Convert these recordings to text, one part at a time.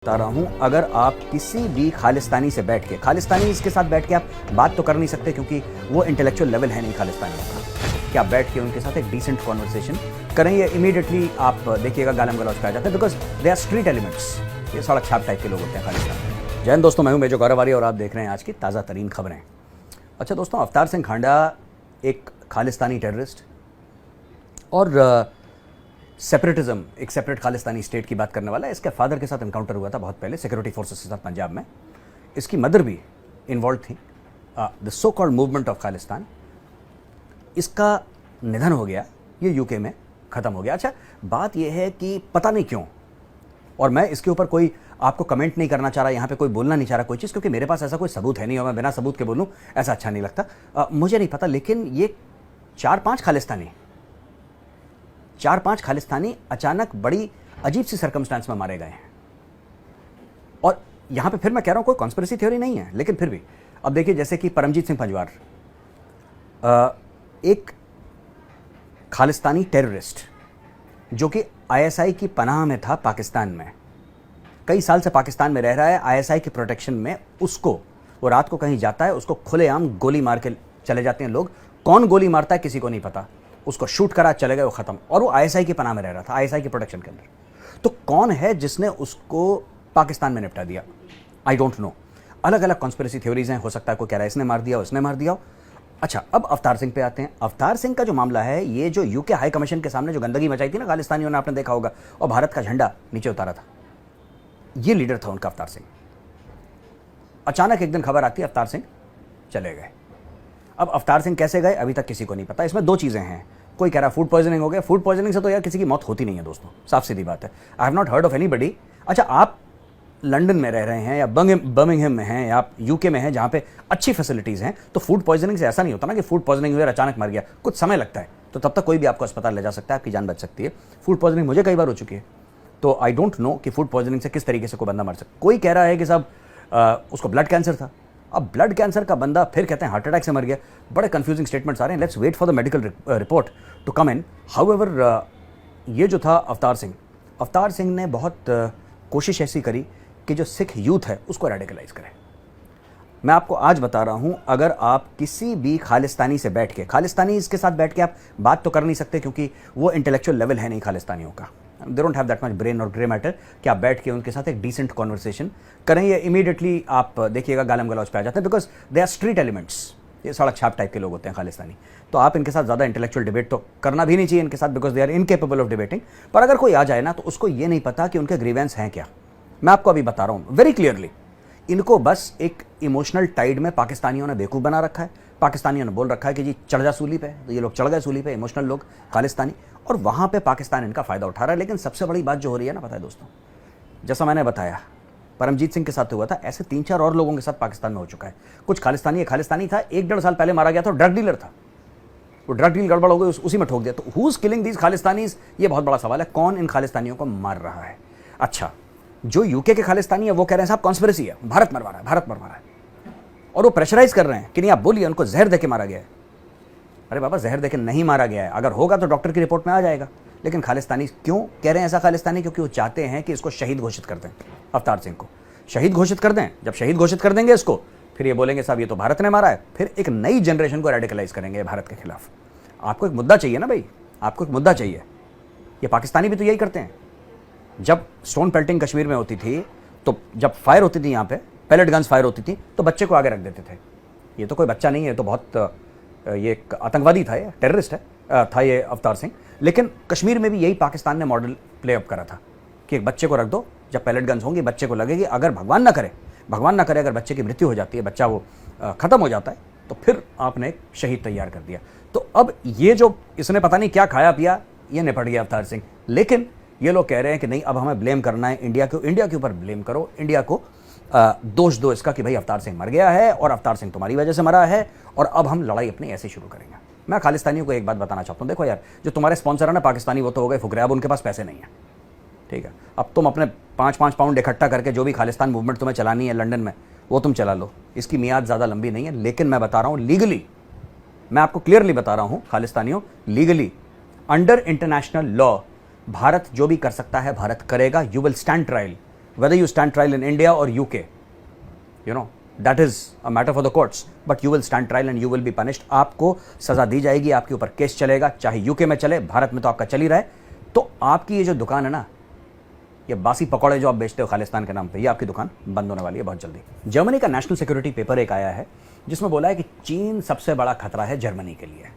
बता रहा हूं, अगर आप किसी भी खालिस्तानी से बैठ के, खालिस्तानी इसके साथ बैठ के आप बात तो कर नहीं सकते क्योंकि वो इंटेलेक्चुअल लेवल है नहीं खालिस्तानियों का कि आप बैठ के उनके साथ एक डिसेंट कॉन्वर्सेशन करें। ये इमीडिएटली आप देखिएगा गालम गलौज पे आ जाते हैं, because they are street elements. ये सड़क छाप टाइप के लोग होते हैं खालिस्तान में। जय हिंद दोस्तों, मैं हूं मेजो गौरवारी और आप देख रहे हैं आज की ताज़ा तरीन खबरें। अच्छा दोस्तों, अवतार सिंह खांडा एक खालिस्तानी टेररिस्ट और सेपरेटिज्म, एक सेपरेट खालिस्तानी स्टेट की बात करने वाला है। इसके फादर के साथ एनकाउंटर हुआ था बहुत पहले सिक्योरिटी फोर्सेस के साथ पंजाब में। इसकी मदर भी इन्वॉल्व थी, the so called movement of Khalistan. इसका निधन हो गया, ये यूके में ख़त्म हो गया। अच्छा, बात यह है कि पता नहीं क्यों, और मैं इसके ऊपर कोई आपको कमेंट नहीं करना चाह रहा, यहाँ पे कोई बोलना नहीं चाह रहा कोई चीज़, क्योंकि मेरे पास ऐसा कोई सबूत है नहीं और मैं बिना सबूत के बोलूँ ऐसा अच्छा नहीं लगता। मुझे नहीं पता, लेकिन ये 4-5 खालिस्तानी अचानक बड़ी अजीब सी सर्कमस्टांस में मारे गए हैं। और यहां पे फिर मैं कह रहा हूं कोई कॉन्स्पिरेसी थ्योरी नहीं है, लेकिन फिर भी अब देखिए, जैसे कि परमजीत सिंह पंजवार, एक खालिस्तानी टेररिस्ट जो कि आईएसआई की पनाह में था पाकिस्तान में, कई साल से पाकिस्तान में रह रहा है आईएसआई की प्रोटेक्शन में। उसको, वो रात को कहीं जाता है, उसको खुलेआम गोली मार के चले जाते हैं लोग। कौन गोली मारता है किसी को नहीं पता, उसको शूट करा, चले गए, वो खत्म। और वो आईएसआई की पनाह में रह रहा था, आईएसआई के प्रोटेक्शन के अंदर। तो कौन है जिसने उसको पाकिस्तान में निपटा दिया? I don't know. अलग अलग कॉन्स्पिरेसी थ्योरीज हैं, हो सकता है कोई कह रहा है इसने मार दिया, उसने मार दिया। अच्छा, अब अवतार सिंह पे आते हैं। अवतार सिंह का जो मामला है, ये जो यूके हाई कमीशन के सामने जो गंदगी मचाई थी ना खालिस्तानियों ने, आपने देखा होगा, और भारत का झंडा नीचे उतारा था, ये लीडर था उनका अवतार सिंह। अचानक एक दिन खबर आती है अवतार सिंह चले गए। अब अवतार सिंह कैसे गए अभी तक किसी को नहीं पता। इसमें दो चीज़ें हैं, कोई कह रहा फूड पॉइजनिंग हो गया। फूड पॉइजनिंग से तो यार किसी की मौत होती नहीं है दोस्तों, साफ सीधी बात है। I have not heard of anybody. अच्छा, आप लंदन में रह रहे हैं या बर्मिंघम में हैं या आप यूके में हैं जहाँ पे अच्छी फैसिलिटीज़ हैं, तो फूड पॉइजनिंग से ऐसा नहीं होता ना कि फूड पॉइजनिंग हुई और अचानक मर गया। कुछ समय लगता है, तो तब तक कोई भी आपको अस्पताल ले जा सकता है, आपकी जान बच सकती है। फूड पॉइजनिंग मुझे कई बार हो चुकी है, तो आई डोंट नो कि फूड पॉइजनिंग से किस तरीके से कोई बंदा मर सकता। कोई कह रहा है कि साहब उसको ब्लड कैंसर था। अब ब्लड कैंसर का बंदा फिर कहते हैं हार्ट अटैक से मर गया। बड़े कंफ्यूजिंग स्टेटमेंट्स आ रहे हैं। Let's wait for the medical report to come in. However, ये जो था अवतार सिंह ने बहुत कोशिश ऐसी करी कि जो सिख यूथ है उसको रेडिकलाइज करें। मैं आपको आज बता रहा हूं, अगर आप किसी भी खालिस्तानी से बैठ के, खालिस्तानी इसके साथ बैठ के आप बात तो कर नहीं सकते क्योंकि वो इंटेलेक्चुअल लेवल है नहीं खालिस्तानियों का, they don't have that much brain और ग्रे मैटर कि आप बैठ के उनके साथ एक डिसेंट कॉन्वर्सेशन करें। ये इमीडिएटली आप देखिएगा गालम गलौज पे आ जाते हैं, because they are street elements. ये सड़क छाप टाइप के लोग होते हैं खालिस्तानी। तो आप इनके साथ ज़्यादा इंटेलेक्चुअल डिबेट तो करना भी नहीं चाहिए इनके साथ, because they are incapable of debating. पर अगर कोई आ जाए ना, तो उसको ये नहीं पता कि उनके ग्रीवेंस हैं क्या। मैं आपको अभी बता रहा हूँ वेरी क्लियरली, इनको बस एक इमोशनल टाइड में पाकिस्तानियों ने बेवकूफ़ बना रखा है। पाकिस्तानियों ने बोल रखा है कि जी चढ़ जा सूली पे, तो ये लोग चढ़ गए सूली पे, इमोशनल लोग खालिस्तानी, और वहाँ पे पाकिस्तान इनका फ़ायदा उठा रहा है। लेकिन सबसे बड़ी बात जो हो रही है ना, पता है दोस्तों, जैसा मैंने बताया परमजीत सिंह के साथ हुआ था, ऐसे 3-4 और लोगों के साथ पाकिस्तान में हो चुका है। कुछ खालिस्तानी था, 1-1.5 साल पहले मारा गया था, ड्रग डीलर था। वो ड्रग डील गड़बड़ हो गई, उसी में ठोक दिया। तो who is killing these Khalistanis, ये बहुत बड़ा सवाल है। कौन इन खालिस्तानियों को मार रहा है? अच्छा, जो यूके के खालिस्तानी है वो कह रहे हैं साहब कॉन्स्पिरेसी है, भारत मरवा रहा है, और वो प्रेशराइज कर रहे हैं कि नहीं आप बोलिए, उनको जहर देके मारा गया है। अरे बाबा, जहर देके नहीं मारा गया है, अगर होगा तो डॉक्टर की रिपोर्ट में आ जाएगा। लेकिन खालिस्तानी क्यों कह रहे हैं ऐसा खालिस्तानी? क्योंकि वो चाहते हैं कि इसको शहीद घोषित कर दें, अवतार सिंह को शहीद घोषित कर दें। जब शहीद घोषित कर देंगे इसको, फिर ये बोलेंगे साहब ये तो भारत ने मारा है, फिर एक नई जनरेशन को रेडिकलाइज करेंगे भारत के खिलाफ। आपको एक मुद्दा चाहिए ना भाई, आपको एक मुद्दा चाहिए। ये पाकिस्तानी भी तो यही करते हैं। जब स्टोन पेल्टिंग कश्मीर में होती थी, तो जब फायर होती थी, यहाँ पे पैलेट गन्स फायर होती थी, तो बच्चे को आगे रख देते थे। ये तो कोई बच्चा नहीं है, तो बहुत ये एक आतंकवादी था, ये टेररिस्ट था ये अवतार सिंह। लेकिन कश्मीर में भी यही पाकिस्तान ने मॉडल प्ले अप करा था कि एक बच्चे को रख दो, जब पैलेट गन्स होंगी बच्चे को लगेगी, अगर भगवान ना करे अगर बच्चे की मृत्यु हो जाती है, बच्चा वो ख़त्म हो जाता है, तो फिर आपने एक शहीद तैयार कर दिया। तो अब ये जो इसने पता नहीं क्या खाया पिया, ये निपट गया अवतार सिंह। लेकिन ये लोग कह रहे हैं कि नहीं, अब हमें ब्लेम करना है इंडिया को, इंडिया के ऊपर ब्लेम करो, इंडिया को दोष दो इसका कि भाई अवतार सिंह मर गया है और अवतार सिंह तुम्हारी वजह से मरा है, और अब हम लड़ाई अपनी ऐसे शुरू करेंगे। मैं खालिस्तानियों को एक बात बताना चाहता हूँ, देखो यार, जो तुम्हारे स्पॉन्सर है ना पाकिस्तानी, वो तो हो गए फुकरे, अब उनके पास पैसे नहीं है, ठीक है। अब तुम अपने 5-5 पाउंड इकट्ठा करके जो भी खालिस्तान मूवमेंट तुम्हें चलानी है लंदन में, वो तुम चला लो, इसकी मियाद ज़्यादा लंबी नहीं है। लेकिन मैं बता रहा हूँ लीगली, मैं आपको क्लियरली बता रहा हूँ खालिस्तानियों, legally under international law Bharat जो भी कर सकता है भारत करेगा। You will stand trial whether you stand trial in India or UK, you know, that is a matter for the courts, but you will stand trial and you will be punished. आपको सजा दी जाएगी, आपके ऊपर case चलेगा, चाहे UK में चले, भारत में तो आपका चल ही रहा है। तो आपकी ये जो दुकान है ना, ये बासी पकौड़े जो आप बेचते हो खालिस्तान के नाम पे, ये आपकी दुकान बंद होने वाली है बहुत जल्दी। जर्मनी का नेशनल सिक्योरिटी पेपर एक आया है जिसमें बोला है कि चीन सबसे बड़ा खतरा है जर्मनी के लिए,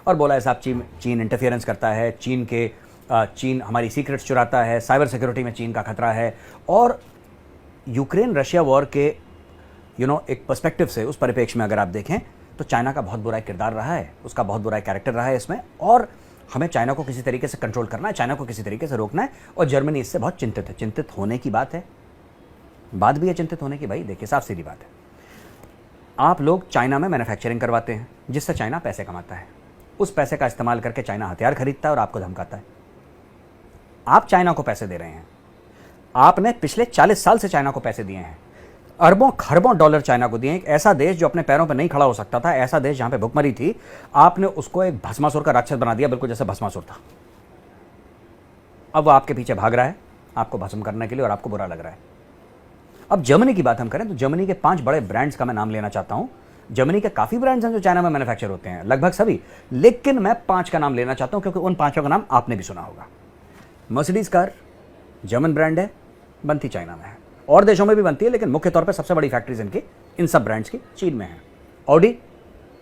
और बोला है साहब चीन इंटरफियरेंस करता है, चीन हमारी सीक्रेट्स चुराता है, साइबर सिक्योरिटी में चीन का खतरा है। और यूक्रेन रशिया वॉर के एक पर्सपेक्टिव से, उस परिप्रेक्ष्य में अगर आप देखें तो चाइना का बहुत बुरा किरदार रहा है, उसका बहुत बुरा कैरेक्टर रहा है इसमें, और हमें चाइना को किसी तरीके से कंट्रोल करना है, चाइना को किसी तरीके से रोकना है, और जर्मनी इससे बहुत चिंतित है। चिंतित होने की बात है, बात भी है चिंतित होने की। भाई देखिए, साफ सीधी बात है, आप लोग चाइना में मैन्युफैक्चरिंग करवाते हैं जिससे चाइना पैसे कमाता है, उस पैसे का इस्तेमाल करके चाइना हथियार खरीदता है और आपको धमकाता है। आप चाइना को पैसे दे रहे हैं, आपने पिछले 40 साल से चाइना को पैसे दिए हैं, अरबों खरबों डॉलर चाइना को दिए। एक ऐसा देश जो अपने पैरों पर नहीं खड़ा हो सकता था, ऐसा देश जहां पे भुखमरी थी, आपने उसको एक भस्मासुर का राक्षस बना दिया, बिल्कुल जैसे भस्मासुर था। अब वो आपके पीछे भाग रहा है आपको भस्म करने के लिए, और आपको बुरा लग रहा है। अब जर्मनी की बात हम करें तो जर्मनी के 5 बड़े ब्रांड्स का मैं नाम लेना चाहता हूं। जर्मनी के काफी ब्रांड्स हैं जो चाइना में मैन्युफैक्चर होते हैं, लगभग सभी, लेकिन मैं 5 का नाम लेना चाहता हूं क्योंकि उन 5 का नाम आपने भी सुना होगा। मर्सिडीज कार जर्मन ब्रांड है, बनती चाइना में है, और देशों में भी बनती है, लेकिन मुख्य तौर पर सबसे बड़ी फैक्ट्रीज इनकी इन सब ब्रांड्स की चीन में है। ऑडी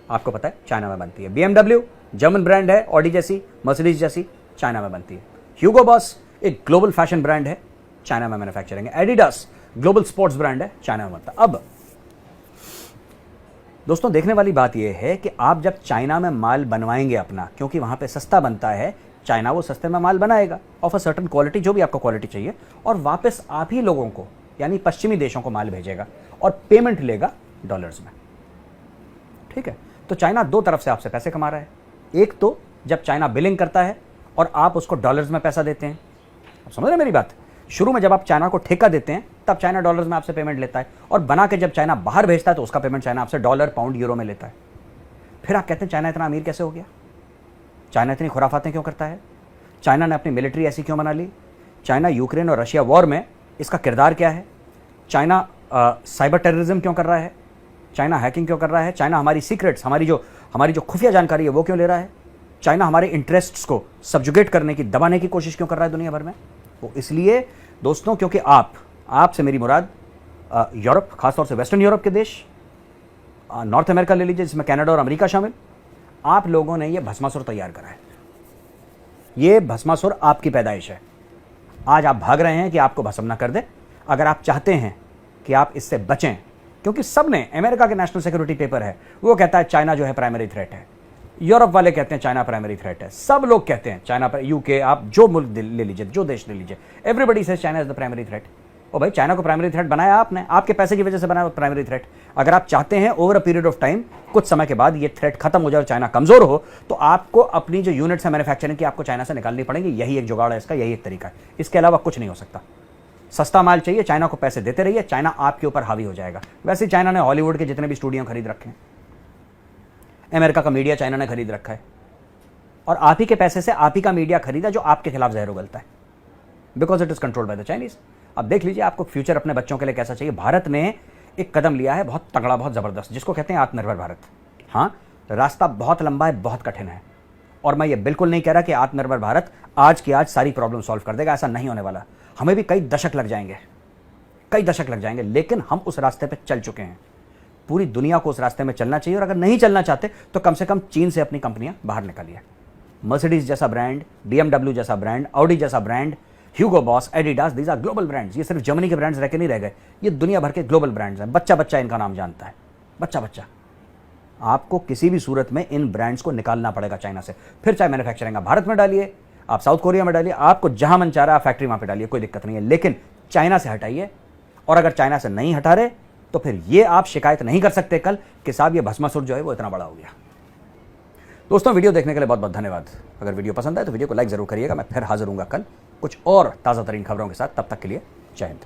आपको पता है चाइना में बनती है। BMW जर्मन ब्रांड है, ऑडी जैसी, मर्सिडीज जैसी, चाइना में बनती है। ह्यूगो बॉस एक ग्लोबल फैशन ब्रांड है, चाइना में मैन्युफैक्चरिंग है। एडिडास ग्लोबल स्पोर्ट्स ब्रांड है, चाइना में बनता है। अब दोस्तों देखने वाली बात यह है कि आप जब चाइना में माल बनवाएंगे अपना, क्योंकि वहां पे सस्ता बनता है, चाइना वो सस्ते में माल बनाएगा ऑफ अ सर्टेन क्वालिटी, जो भी आपको क्वालिटी चाहिए, और वापस आप ही लोगों को यानी पश्चिमी देशों को माल भेजेगा और पेमेंट लेगा डॉलर्स में। ठीक है, तो चाइना 2 तरफ से आपसे पैसे कमा रहा है। एक तो जब चाइना बिलिंग करता है और आप उसको डॉलर्स में पैसा देते हैं, आप समझ रहे हैं मेरी बात। शुरू में जब आप चाइना को ठेका देते हैं तब चाइना डॉलर्स में आपसे पेमेंट लेता है, और बना के जब चाइना बाहर भेजता है तो उसका पेमेंट चाइना आपसे डॉलर, पाउंड, यूरो में लेता है। फिर आप कहते हैं चाइना इतना अमीर कैसे हो गया, चाइना इतनी खुराफातें क्यों करता है, चाइना ने अपनी मिलिट्री ऐसी क्यों बना ली, चाइना यूक्रेन और रशिया वॉर में इसका किरदार क्या है, चाइना साइबर टेररिज्म क्यों कर रहा है, चाइना हैकिंग क्यों कर रहा है, चाइना हमारी सीक्रेट्स, हमारी जो खुफिया जानकारी है वो क्यों ले रहा है, चाइना हमारे इंटरेस्ट्स को सब्जुगेट करने की, दबाने की कोशिश क्यों कर रहा है दुनिया भर में। वो इसलिए दोस्तों क्योंकि आपसे मेरी मुराद यूरोप, खासतौर से वेस्टर्न यूरोप के देश, नॉर्थ अमेरिका ले लीजिए जिसमें कनाडा और अमेरिका शामिल, आप लोगों ने ये भस्मासुर तैयार करा है। ये भस्मासुर आपकी पैदाइश है। आज आप भाग रहे हैं कि आपको भस्म ना कर दे। अगर आप चाहते हैं कि आप इससे बचें, क्योंकि सबने, अमेरिका के नेशनल सिक्योरिटी पेपर है वो कहता है चाइना जो है प्राइमरी थ्रेट है, यूरोप वाले कहते हैं चाइना प्राइमरी थ्रेट है, सब लोग कहते हैं चाइना पर, यूके, आप जो मुल्क ले लीजिए, जो देश ले लीजिए, everybody says China is the primary threat. ओ भाई, चाइना को प्राइमरी थ्रेट बनाया आपने, आपके पैसे की वजह से बनाया प्राइमरी थ्रेट। अगर आप चाहते हैं over a period of time, कुछ समय के बाद ये थ्रेट खत्म हो जाए और चाइना कमजोर हो, तो आपको अपनी जो यूनिट्स है मैन्युफैक्चरिंग की आपको चाइना से निकालनी पड़ेगी। यही एक जुगाड़ है इसका, यही एक तरीका है, इसके अलावा कुछ नहीं हो सकता। सस्ता माल चाहिए, चाइना को पैसे देते रहिए, चाइना आपके ऊपर हावी हो जाएगा। वैसे चाइना ने हॉलीवुड के जितने भी स्टूडियो खरीद रखे हैं, अमेरिका का मीडिया चाइना ने खरीद रखा है, और आप ही के पैसे से आप ही का मीडिया खरीदा जो आपके खिलाफ जहर उगलता है, because it is controlled by the Chinese. अब देख लीजिए आपको फ्यूचर अपने बच्चों के लिए कैसा चाहिए। भारत ने एक कदम लिया है बहुत तगड़ा, बहुत जबरदस्त, जिसको कहते हैं आत्मनिर्भर भारत। हाँ, रास्ता बहुत लंबा है, बहुत कठिन है, और मैं ये बिल्कुल नहीं कह रहा कि आत्मनिर्भर भारत आज की आज सारी प्रॉब्लम सॉल्व कर देगा, ऐसा नहीं होने वाला। हमें भी कई दशक लग जाएंगे, लेकिन हम उस रास्ते पे चल चुके हैं। पूरी दुनिया को उस रास्ते में चलना चाहिए, और अगर नहीं चलना चाहते तो कम से कम चीन से अपनी कंपनियां बाहर निकालिए। मर्सिडीज जैसा ब्रांड, BMW जैसा ब्रांड, ऑडी जैसा brand, Hugo Boss, Adidas, these are global brands. ये सिर्फ जर्मनी के ब्रांड्स रह के नहीं रह गए, ये दुनिया भर के ग्लोबल ब्रांड्स हैं। बच्चा बच्चा इनका नाम जानता है, बच्चा। आपको किसी भी सूरत में इन ब्रांड्स को निकालना पड़ेगा चाइना से। फिर चाहे मैन्युफैक्चरिंग आप भारत में डालिए, आप साउथ कोरिया में डालिए, आपको जहां मन चाह रहा है आप फैक्ट्री वहां पे डालिए, कोई दिक्कत नहीं है, लेकिन चाइना से हटाइए। और अगर चाइना से नहीं हटा रहे तो फिर ये आप शिकायत नहीं कर सकते कल कि साहब ये भस्मासुर जो है वो इतना बड़ा हो गया। दोस्तों, वीडियो देखने के लिए बहुत बहुत धन्यवाद। अगर वीडियो पसंद आए तो वीडियो को लाइक जरूर करिएगा। मैं फिर हाजिर हूंगा कल कुछ और ताज़ा तरीन खबरों के साथ। तब तक के लिए जय हिंद।